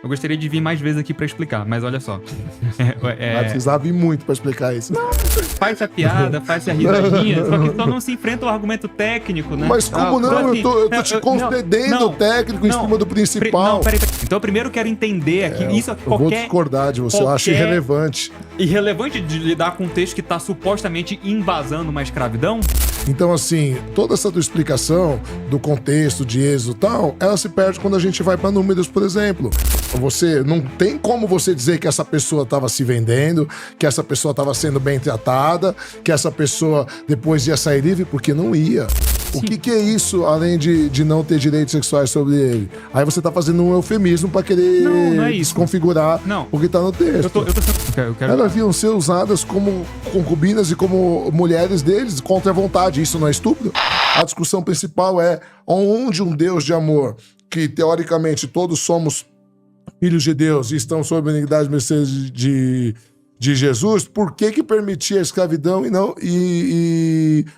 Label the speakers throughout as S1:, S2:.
S1: Eu gostaria de vir mais vezes aqui pra explicar, mas olha só.
S2: Vai precisar vir muito pra explicar isso.
S1: Faz a piada, faz a risadinha, só que só não se enfrenta o argumento técnico, né?
S2: Mas como não?
S1: assim,
S2: Eu tô te concedendo o técnico em cima do principal.
S1: Peraí. Então, primeiro eu quero entender aqui, isso aqui
S2: Eu vou discordar de você, eu acho irrelevante.
S1: Irrelevante de lidar com um texto que tá supostamente embasando uma escravidão?
S2: Então, assim, toda essa tua explicação do contexto de Êxodo e tal, ela se perde quando a gente vai para Números, por exemplo. Você não tem como você dizer que essa pessoa estava se vendendo, que essa pessoa estava sendo bem tratada, que essa pessoa depois ia sair livre, porque não ia. O que é isso, além de não ter direitos sexuais sobre ele? Aí você tá fazendo um eufemismo pra querer
S1: não é isso.
S2: Desconfigurar o que tá no texto.
S1: Eu quero...
S2: Elas iam ser usadas como concubinas e como mulheres deles, contra a vontade. Isso não é estúpido? A discussão principal é onde um Deus de amor, que teoricamente todos somos filhos de Deus e estão sob a benignidade e mercê de Jesus, por que permitia a escravidão e não...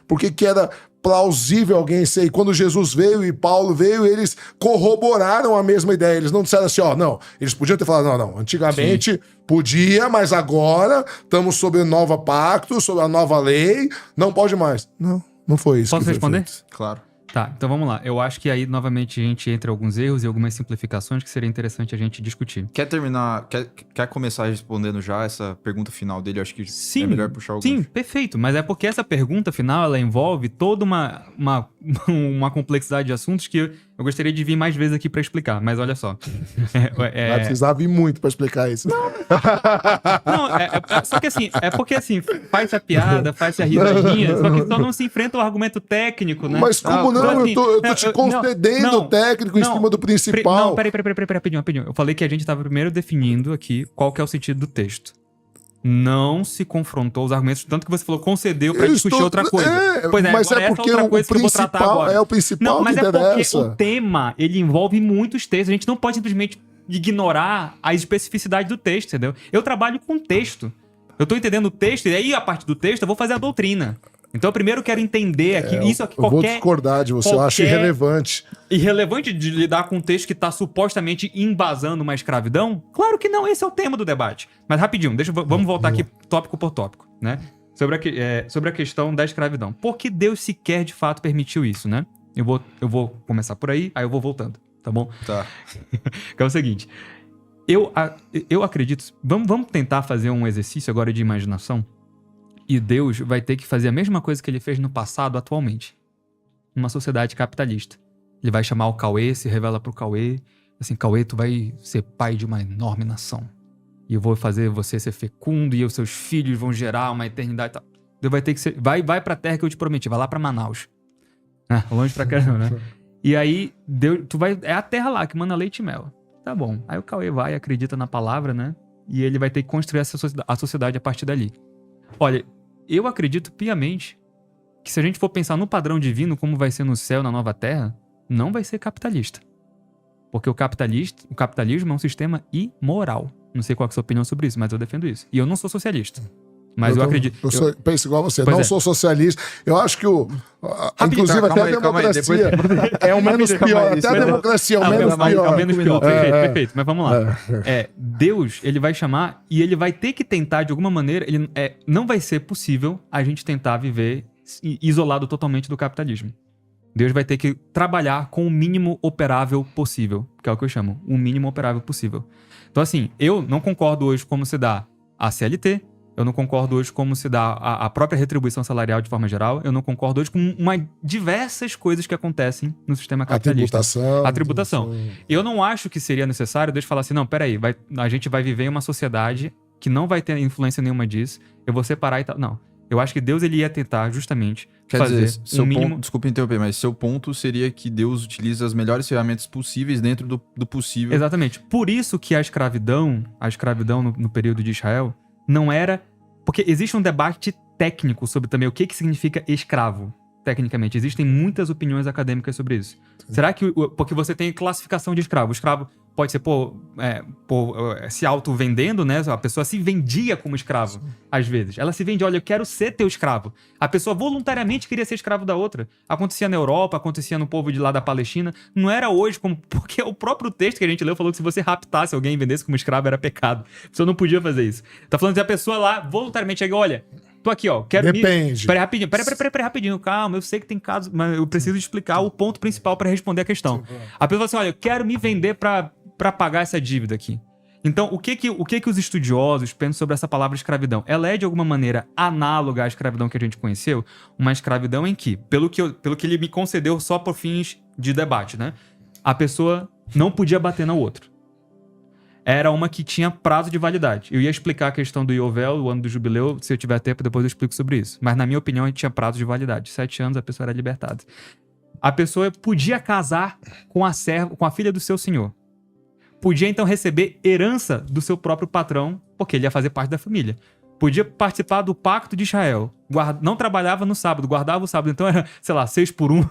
S2: por que era plausível alguém ser? E quando Jesus veio e Paulo veio, eles corroboraram a mesma ideia. Eles não disseram assim, não. Eles podiam ter falado, não. Antigamente podia, mas agora estamos sob o novo pacto, sob a nova lei, não pode mais. Não foi isso.
S1: Posso responder?
S3: Claro.
S1: Tá, então vamos lá. Eu acho que aí, novamente, a gente entra alguns erros e algumas simplificações que seria interessante a gente discutir.
S3: Quer terminar, quer começar respondendo já essa pergunta final dele? Eu acho que é melhor puxar o
S1: Sim, perfeito. Mas é porque essa pergunta final, ela envolve toda uma complexidade de assuntos que eu gostaria de vir mais vezes aqui pra explicar. Mas olha só.
S2: Vai precisar vir muito pra explicar isso.
S1: Só que assim, é porque assim, faz a piada, faz a risadinha, só que só não se enfrenta o argumento técnico, né?
S2: Mas como não?
S1: Assim,
S2: eu tô te concedendo o técnico em cima do principal.
S1: Não, peraí, rapidinho. Eu falei que a gente tava primeiro definindo aqui qual que é o sentido do texto. Não se confrontou os argumentos, tanto que você falou concedeu pra discutir outra coisa. Pois é,
S2: mas é porque o principal é o principal que interessa.
S1: Não, mas é porque o tema, ele envolve muitos textos. A gente não pode simplesmente ignorar a especificidade do texto, entendeu? Eu trabalho com texto. Eu tô entendendo o texto, e aí, a partir do texto, eu vou fazer a doutrina. Então, eu primeiro quero entender aqui, isso aqui
S2: eu vou discordar de você, eu acho irrelevante.
S1: Irrelevante de lidar com um texto que está supostamente embasando uma escravidão? Claro que não, esse é o tema do debate. Mas rapidinho, vamos voltar aqui tópico por tópico, né? Sobre a questão da escravidão. Por que Deus sequer, de fato, permitiu isso, né? Eu vou começar por aí eu vou voltando, tá bom?
S3: Tá.
S1: Que é o seguinte, eu acredito... Vamos tentar fazer um exercício agora de imaginação. E Deus vai ter que fazer a mesma coisa que ele fez no passado atualmente. Numa sociedade capitalista. Ele vai chamar o Cauê, se revela pro Cauê. Assim, Cauê, tu vai ser pai de uma enorme nação. E eu vou fazer você ser fecundo e os seus filhos vão gerar uma eternidade e tal. Deus vai ter que ser... Vai pra terra que eu te prometi, vai lá pra Manaus. Longe pra caramba, né? E aí, Deus, é a terra lá que manda leite e mel. Tá bom. Aí o Cauê vai, acredita na palavra, né? E ele vai ter que construir a sociedade a partir dali. Olha... Eu acredito piamente que se a gente for pensar no padrão divino, como vai ser no céu, na nova terra, não vai ser capitalista. Porque o capitalismo é um sistema imoral. Não sei qual é a sua opinião sobre isso, mas eu defendo isso. E eu não sou socialista. Mas eu acredito...
S2: Eu penso igual a você. Não sou socialista. Eu acho que inclusive até a democracia é o menos pior. Até a democracia é o menos pior.
S1: É o menos pior. Perfeito. Mas vamos lá. Deus, ele vai chamar e ele vai ter que tentar, de alguma maneira... não vai ser possível a gente tentar viver isolado totalmente do capitalismo. Deus vai ter que trabalhar com o mínimo operável possível. Que é o que eu chamo. O mínimo operável possível. Então, assim, eu não concordo hoje como se dá a CLT. Eu não concordo hoje como se dá a própria retribuição salarial de forma geral. Eu não concordo hoje com diversas coisas que acontecem no sistema capitalista. A tributação. Eu não acho que seria necessário Deus falar assim, não, peraí, a gente vai viver em uma sociedade que não vai ter influência nenhuma disso, eu vou separar e tal. Não. Eu acho que Deus ele ia tentar justamente fazer
S3: seu mínimo... Desculpa interromper, mas seu ponto seria que Deus utiliza as melhores ferramentas possíveis dentro do possível.
S1: Exatamente. Por isso que a escravidão no período de Israel não era... Porque existe um debate técnico sobre também o que significa escravo. tecnicamente. Existem muitas opiniões acadêmicas sobre isso. Será que... Porque você tem classificação de escravo. O escravo pode ser se auto-vendendo, né? A pessoa se vendia como escravo, às vezes. Ela se vende, olha, eu quero ser teu escravo. A pessoa voluntariamente queria ser escravo da outra. Acontecia na Europa, acontecia no povo de lá da Palestina. Não era hoje, porque o próprio texto que a gente leu falou que se você raptasse alguém e vendesse como escravo, era pecado. A pessoa não podia fazer isso. Tá falando que a pessoa lá voluntariamente chega, olha... Tô aqui, ó.
S2: Depende.
S1: Peraí, rapidinho. Calma, eu sei que tem casos, mas eu preciso explicar o ponto principal pra responder a questão. A pessoa fala assim, olha, eu quero me vender pra pagar essa dívida aqui. Então, o que os estudiosos pensam sobre essa palavra escravidão? Ela é, de alguma maneira, análoga à escravidão que a gente conheceu? Uma escravidão em que, pelo que ele me concedeu só por fins de debate, né? A pessoa não podia bater no outro. Era uma que tinha prazo de validade. Eu ia explicar a questão do Yovel, o ano do jubileu, se eu tiver tempo, depois eu explico sobre isso. Mas, na minha opinião, a gente tinha prazo de validade. 7 anos, a pessoa era libertada. A pessoa podia casar com a filha do seu senhor. Podia, então, receber herança do seu próprio patrão, porque ele ia fazer parte da família. Podia participar do pacto de Israel. Não trabalhava no sábado, guardava o sábado. Então era, sei lá, 6 por 1.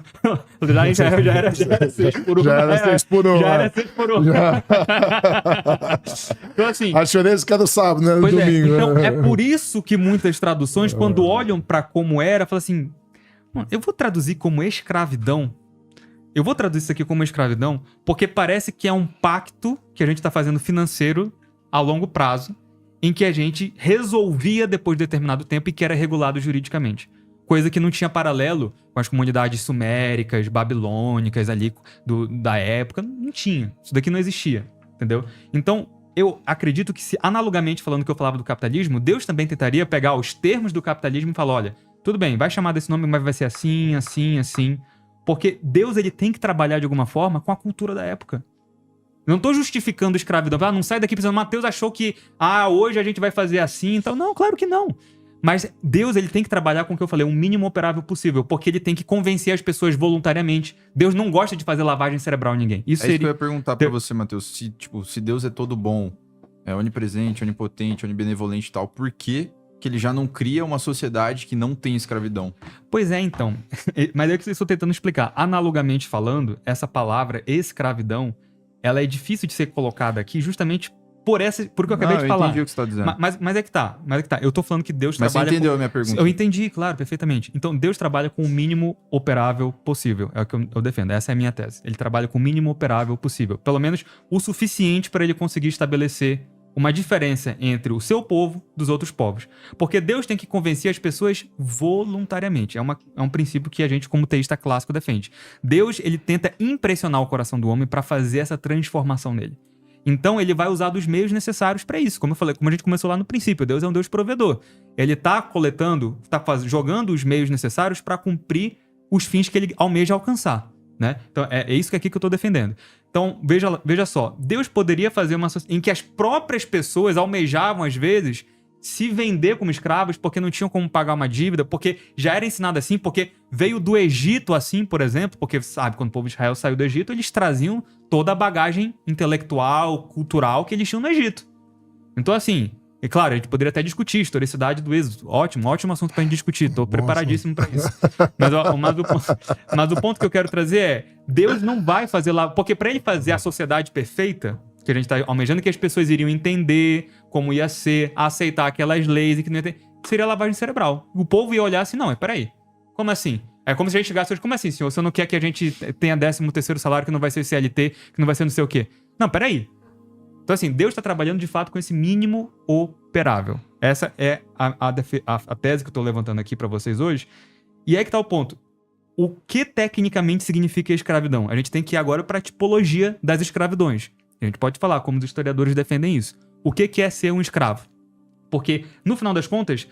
S1: Lá em Israel já era 6 por 1.
S2: Já era 6 por 1.
S1: Já era 6 por 1. Então, assim...
S2: A diferença que é do sábado, né? No domingo.
S1: Então, é por isso que muitas traduções, quando olham pra como era, falam assim... Eu vou traduzir como escravidão. Eu vou traduzir isso aqui como escravidão porque parece que é um pacto que a gente tá fazendo financeiro a longo prazo, em que a gente resolvia depois de determinado tempo e que era regulado juridicamente. Coisa que não tinha paralelo com as comunidades suméricas, babilônicas ali da época. Não tinha. Isso daqui não existia, entendeu? Então, eu acredito que, se analogamente falando que eu falava do capitalismo, Deus também tentaria pegar os termos do capitalismo e falar, olha, tudo bem, vai chamar desse nome, mas vai ser assim, assim, assim. Porque Deus, ele tem que trabalhar de alguma forma com a cultura da época. Eu não tô justificando escravidão. Não sai daqui pensando, Mateus achou que, hoje a gente vai fazer assim. Então, não, claro que não. Mas Deus, ele tem que trabalhar com o que eu falei, o mínimo operável possível, porque ele tem que convencer as pessoas voluntariamente. Deus não gosta de fazer lavagem cerebral em ninguém.
S3: Isso que eu ia perguntar pra você, Mateus. Se Deus é todo bom, é onipresente, onipotente, onibenevolente e tal, por que ele já não cria uma sociedade que não tem escravidão?
S1: Pois é, então. Mas é o que eu estou tentando explicar. Analogamente falando, essa palavra escravidão, ela é difícil de ser colocada aqui justamente por o que eu acabei de falar.
S3: Eu entendi o que você está dizendo.
S1: Mas é que tá. Eu tô falando que Deus trabalha...
S3: Mas você entendeu a minha pergunta?
S1: Eu entendi, claro, perfeitamente. Então, Deus trabalha com o mínimo operável possível. É o que eu defendo. Essa é a minha tese. Ele trabalha com o mínimo operável possível. Pelo menos o suficiente para ele conseguir estabelecer uma diferença entre o seu povo dos outros povos. Porque Deus tem que convencer as pessoas voluntariamente. É um princípio que a gente, como teísta clássico, defende. Deus, ele tenta impressionar o coração do homem para fazer essa transformação nele. Então, ele vai usar dos meios necessários para isso. Como eu falei, como a gente começou lá no princípio, Deus é um Deus provedor. Ele está coletando, jogando os meios necessários para cumprir os fins que ele almeja alcançar, né? Então, é isso que aqui que eu estou defendendo. Então, veja só, Deus poderia fazer uma sociedade em que as próprias pessoas almejavam, às vezes, se vender como escravos porque não tinham como pagar uma dívida, porque já era ensinado assim, porque veio do Egito assim, por exemplo, porque, sabe, quando o povo de Israel saiu do Egito, eles traziam toda a bagagem intelectual, cultural que eles tinham no Egito. Então, assim, é claro, a gente poderia até discutir a historicidade do Êxodo. Ótimo assunto pra gente discutir. Tô preparadíssimo pra isso. Mas o ponto que eu quero trazer é, Deus não vai fazer lá... Porque pra ele fazer a sociedade perfeita, que a gente tá almejando que as pessoas iriam entender como ia ser, aceitar aquelas leis e que não ia ter... Seria lavagem cerebral. O povo ia olhar assim, não, peraí. Como assim? É como se a gente chegasse hoje, como assim, senhor? Você não quer que a gente tenha 13º salário, que não vai ser CLT, que não vai ser não sei o quê? Não, peraí. Então, assim, Deus está trabalhando de fato com esse mínimo operável. Essa é a tese que eu estou levantando aqui para vocês hoje. E é que tá o ponto. O que tecnicamente significa escravidão? A gente tem que ir agora para a tipologia das escravidões. A gente pode falar como os historiadores defendem isso. O que é ser um escravo? Porque, no final das contas,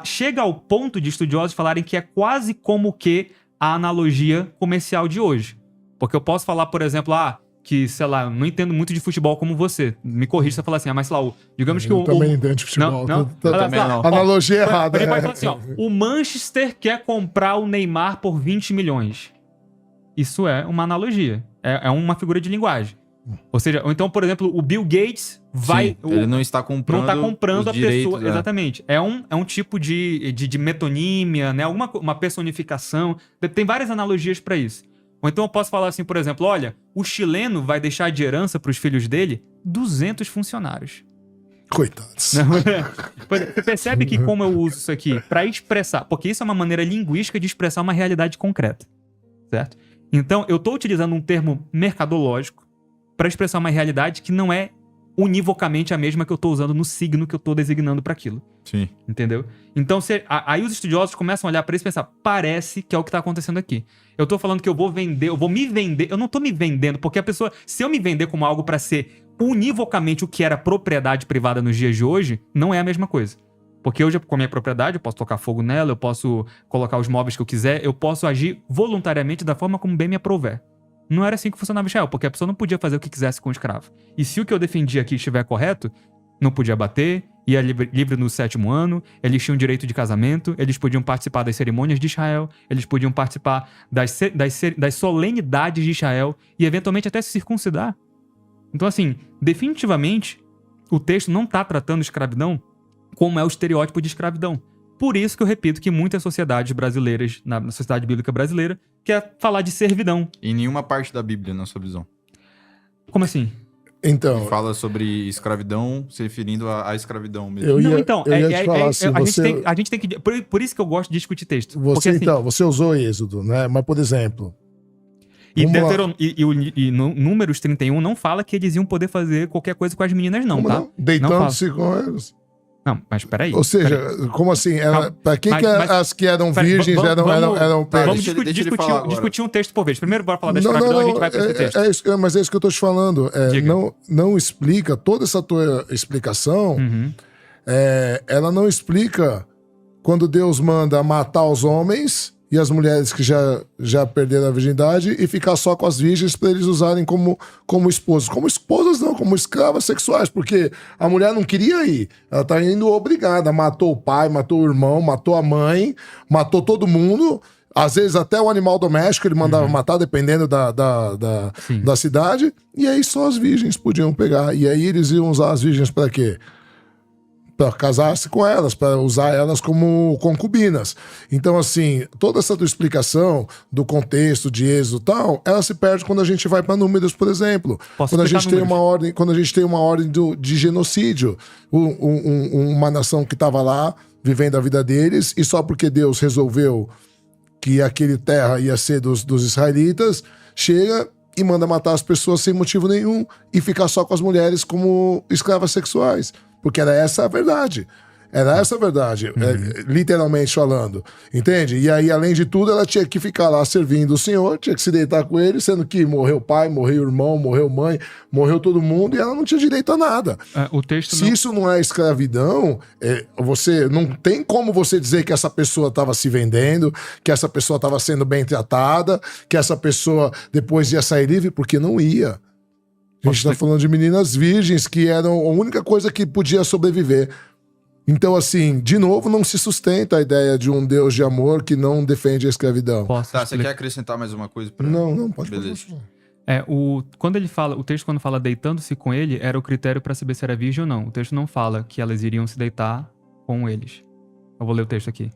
S1: chega ao ponto de estudiosos falarem que é quase como que a analogia comercial de hoje. Porque eu posso falar, por exemplo, que, sei lá, eu não entendo muito de futebol como você. Me corrija se eu falar assim, mas sei lá, digamos que
S2: eu também entendo de futebol.
S1: Não?
S2: Também não. Analogia errada.
S1: Ele pode falar assim, o Manchester quer comprar o Neymar por 20 milhões. Isso é uma analogia. É uma figura de linguagem. Ou seja, ou então, por exemplo, o Bill Gates vai...
S3: Sim, ele não está comprando,
S1: não está comprando
S3: os
S1: a
S3: direitos,
S1: pessoa. Exatamente. É um tipo de metonímia, né? Uma personificação. Tem várias analogias para isso. Ou então eu posso falar assim, por exemplo, olha, o chileno vai deixar de herança para os filhos dele 200 funcionários.
S2: Coitados.
S1: Você percebe que como eu uso isso aqui para expressar, porque isso é uma maneira linguística de expressar uma realidade concreta, certo? Então, eu estou utilizando um termo mercadológico para expressar uma realidade que não é univocamente a mesma que eu estou usando no signo que eu estou designando para aquilo.
S3: Sim.
S1: Entendeu? Então, aí os estudiosos começam a olhar para isso e pensar, parece que é o que está acontecendo aqui. Eu estou falando que eu vou vender, eu vou me vender, eu não estou me vendendo, porque a pessoa, se eu me vender como algo para ser univocamente o que era propriedade privada nos dias de hoje, não é a mesma coisa. Porque hoje, com a minha propriedade, eu posso tocar fogo nela, eu posso colocar os móveis que eu quiser, eu posso agir voluntariamente da forma como bem me aprouver. Não era assim que funcionava Israel, porque a pessoa não podia fazer o que quisesse com o escravo. E se o que eu defendi aqui estiver correto, não podia bater, ia livre no 7º ano, eles tinham direito de casamento, eles podiam participar das cerimônias de Israel, eles podiam participar das solenidades de Israel e, eventualmente, até se circuncidar. Então, assim, definitivamente, o texto não está tratando escravidão como é o estereótipo de escravidão. Por isso que eu repito que muitas sociedades brasileiras, na sociedade bíblica brasileira, quer falar de servidão.
S3: Em nenhuma parte da Bíblia, na sua visão.
S1: Como assim?
S2: Então,
S3: Fala sobre escravidão, se referindo à escravidão mesmo.
S2: eu ia,
S1: Não, então,
S2: eu ia te falar assim,
S1: a gente tem que... Por isso que eu gosto de discutir texto.
S2: Você,
S1: porque, assim,
S2: então, você usou Êxodo, né? Mas, por exemplo...
S1: E Números 31 não fala que eles iam poder fazer qualquer coisa com as meninas, não, tá?
S2: Deitando-se com elas.
S1: Não, mas peraí.
S2: Ou seja, como assim? Pra que as que eram virgens eram
S1: Vamos
S3: deixa
S1: discutir um texto por vez. Primeiro, bora falar da escravidão, a gente vai pra esse texto.
S2: Mas é isso que eu tô te falando. Não explica, toda essa tua explicação, ela não explica quando Deus manda matar os homens e as mulheres que já perderam a virgindade e ficar só com as virgens para eles usarem como esposas. Como esposas não, como escravas sexuais, porque a mulher não queria ir. Ela tá indo obrigada. Matou o pai, matou o irmão, matou a mãe, matou todo mundo. Às vezes até o animal doméstico ele mandava matar, dependendo da cidade. E aí só as virgens podiam pegar. E aí eles iam usar as virgens para quê? Para casar-se com elas, para usar elas como concubinas. Então, assim, toda essa tua explicação do contexto de Êxodo e tal, ela se perde quando a gente vai para Números, por exemplo. Quando a gente tem uma ordem de genocídio. Uma nação que estava lá, vivendo a vida deles, e só porque Deus resolveu que aquele terra ia ser dos israelitas, chega e manda matar as pessoas sem motivo nenhum e ficar só com as mulheres como escravas sexuais. Porque era essa a verdade. Era essa a verdade, literalmente falando. Entende? E aí, além de tudo, ela tinha que ficar lá servindo o Senhor, tinha que se deitar com ele, sendo que morreu o pai, morreu o irmão, morreu mãe, morreu todo mundo, e ela não tinha direito a nada.
S1: O texto
S2: Se isso não é escravidão, você não tem como você dizer que essa pessoa estava se vendendo, que essa pessoa estava sendo bem tratada, que essa pessoa depois ia sair livre, porque não ia. A gente está falando de meninas virgens que eram a única coisa que podia sobreviver. Então, assim, de novo, não se sustenta a ideia de um Deus de amor que não defende a escravidão.
S3: Tá, você quer acrescentar mais uma coisa?
S2: Não, pode.
S3: Beleza.
S1: Quando ele fala, o texto quando fala deitando-se com ele, era o critério para saber se era virgem ou não. O texto não fala que elas iriam se deitar com eles. Eu vou ler o texto aqui.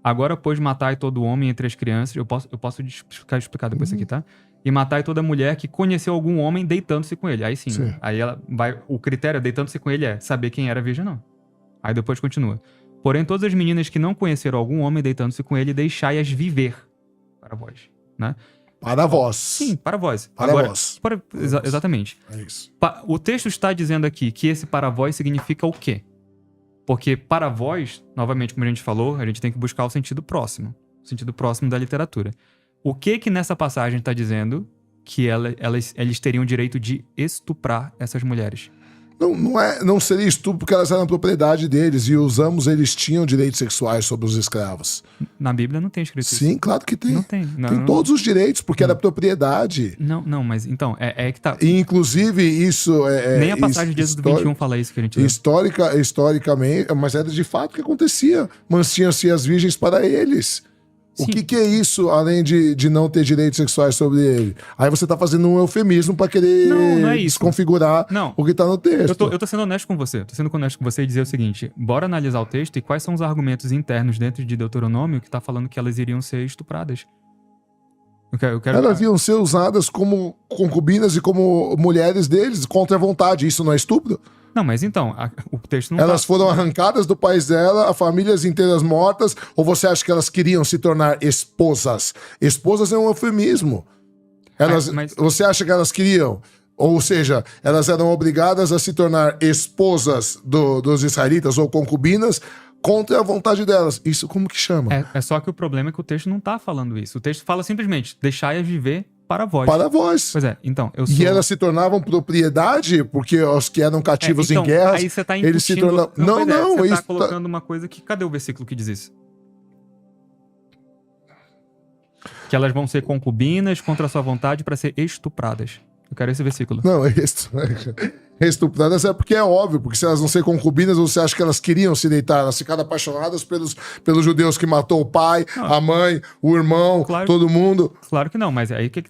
S1: Agora, pois, matai todo homem entre as crianças... Eu posso explicar depois isso aqui, tá? E matai toda mulher que conheceu algum homem deitando-se com ele. Aí sim. Aí ela vai... O critério deitando-se com ele é saber quem era virgem ou não. Aí depois continua. Porém, todas as meninas que não conheceram algum homem deitando-se com ele, deixai-as viver para vós, né?
S2: Para vós.
S1: Sim, para vós.
S2: Para vós.
S1: Exatamente.
S2: É isso.
S1: O texto está dizendo aqui que esse para vós significa o quê? Porque para vós, novamente, como a gente falou, a gente tem que buscar o sentido próximo. O sentido próximo da literatura. O que nessa passagem está dizendo que eles teriam o direito de estuprar essas mulheres?
S2: Não seria estupro porque elas eram propriedade deles e os amos, eles tinham direitos sexuais sobre os escravos.
S1: Na Bíblia não tem escrito isso.
S2: Sim, claro que tem.
S1: Não tem.
S2: Tem todos os direitos, porque era propriedade.
S1: Não, mas então, é que tá...
S2: E, inclusive, isso...
S1: Nem a passagem de Êxodo 21 fala isso que a gente lê.
S2: Historicamente, mas era de fato o que acontecia. Mantinham-se as virgens para eles. O
S1: Sim.
S2: que é isso, além de não ter direitos sexuais sobre ele? Aí você tá fazendo um eufemismo pra querer
S1: Não é isso.
S2: desconfigurar
S1: Não.
S2: o que tá no texto.
S1: Eu tô sendo honesto com você. Tô sendo honesto com você e dizer o seguinte: bora analisar o texto e quais são os argumentos internos dentro de Deuteronômio que tá falando que elas iriam ser estupradas. Eu quero...
S2: Elas iam ser usadas como concubinas e como mulheres deles, contra a vontade. Isso não é estupro?
S1: Não, mas então, o texto não
S2: Elas foram arrancadas do país dela, a famílias inteiras mortas, ou você acha que elas queriam se tornar esposas? Esposas é um eufemismo. Você acha que elas queriam? Ou seja, elas eram obrigadas a se tornar esposas dos israelitas ou concubinas contra a vontade delas. Isso como que chama?
S1: É só que o problema é que o texto não tá falando isso. O texto fala simplesmente, deixai-as viver para vós.
S2: Para vós.
S1: Pois é, então, eu sou...
S2: E elas se tornavam propriedade, porque os que eram cativos
S1: então,
S2: em guerras,
S1: aí você tá
S2: eles se
S1: incutindo...
S2: tornavam... Não,
S1: você
S2: isso
S1: tá colocando uma coisa que... Cadê o versículo que diz isso? Que elas vão ser concubinas contra a sua vontade para ser estupradas. Eu quero esse versículo.
S2: Não, estupradas é porque é óbvio, porque se elas não ser concubinas, você acha que elas queriam se deitar, elas ficaram apaixonadas pelos judeus que matou o pai, a mãe, o irmão, todo mundo.
S1: Claro que não, mas aí que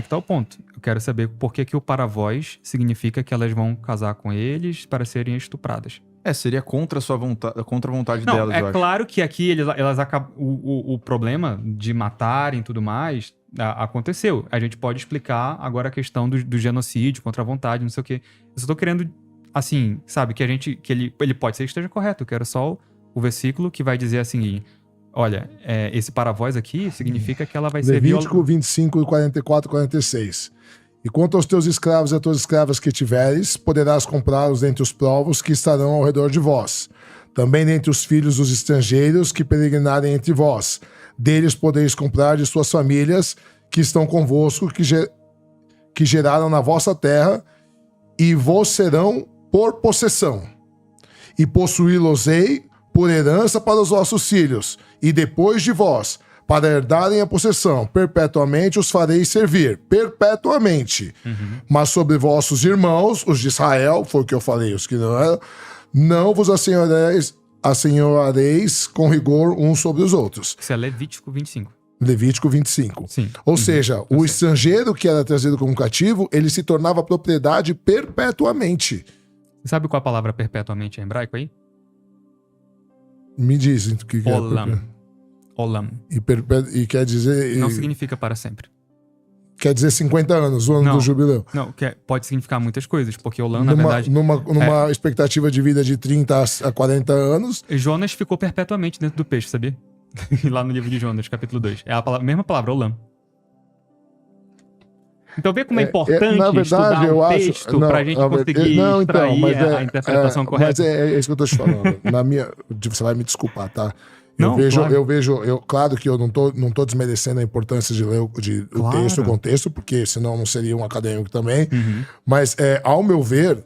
S1: tá o ponto. Eu quero saber por que o para vós significa que elas vão casar com eles para serem estupradas.
S3: Seria contra a sua vontade, contra a vontade
S1: Não,
S3: delas, eu acho.
S1: É claro que aqui elas acabam. O problema de matarem e tudo mais aconteceu. A gente pode explicar agora a questão do genocídio contra a vontade, não sei o quê. Eu só tô querendo, assim, sabe, que ele pode ser que esteja correto. Eu quero só o versículo que vai dizer assim: olha, esse para vós aqui significa que ela vai ser
S2: Levítico 25, 44, 46. E quanto aos teus escravos e às tuas escravas que tiveres, poderás comprá-los dentre os povos que estarão ao redor de vós. Também dentre os filhos dos estrangeiros que peregrinarem entre vós. Deles podeis comprar de suas famílias que estão convosco, que geraram na vossa terra, e vos serão por possessão. E possuí-los-ei por herança para os vossos filhos, e depois de vós, para herdarem a possessão, perpetuamente os fareis servir, perpetuamente. Mas sobre vossos irmãos, os de Israel, foi o que eu falei, os que não eram, não vos assenhoreis com rigor uns sobre os outros.
S1: Isso é Levítico 25.
S2: Levítico 25.
S1: Sim.
S2: Ou seja, o estrangeiro que era trazido como cativo, ele se tornava propriedade perpetuamente.
S1: Você sabe qual a palavra perpetuamente em hebraico aí?
S2: Me dizem o que
S1: Olam. Olam.
S2: E quer dizer...
S1: Não significa para sempre.
S2: Quer dizer 50 anos, o ano do jubileu.
S1: Não, pode significar muitas coisas, porque Olam, na verdade...
S2: Numa expectativa de vida de 30 a 40 anos...
S1: Jonas ficou perpetuamente dentro do peixe, sabia? Lá no livro de Jonas, capítulo 2. É a mesma palavra, Olam. Então vê como é importante
S2: na verdade,
S1: estudar um texto pra gente conseguir extrair a interpretação correta.
S2: Mas é isso que eu tô te falando. Você vai me desculpar, tá? Claro que eu não tô desmerecendo a importância de ler o texto, o contexto, porque senão não seria um acadêmico também. Mas, ao meu ver,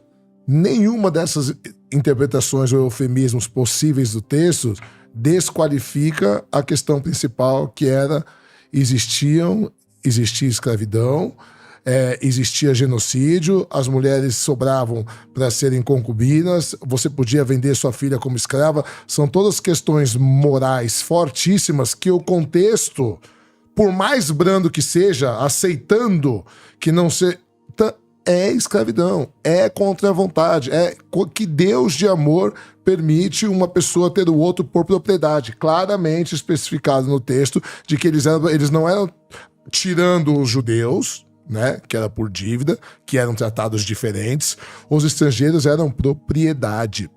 S2: nenhuma dessas interpretações ou eufemismos possíveis do texto desqualifica a questão principal, que era existia escravidão, existia genocídio, as mulheres sobravam para serem concubinas, você podia vender sua filha como escrava. São todas questões morais fortíssimas que o contexto, por mais brando que seja, aceitando que não seja, é escravidão, é contra a vontade, é que Deus de amor permite uma pessoa ter o outro por propriedade, claramente especificado no texto de que eles não eram tirando os judeus, né, que era por dívida, que eram tratados diferentes, os estrangeiros eram propriedade.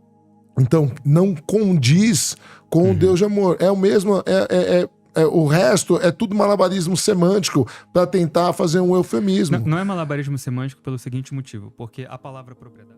S2: Então, não condiz com o Deus de amor. É o mesmo, o resto é tudo malabarismo semântico para tentar fazer um eufemismo.
S1: Não é malabarismo semântico pelo seguinte motivo, porque a palavra propriedade...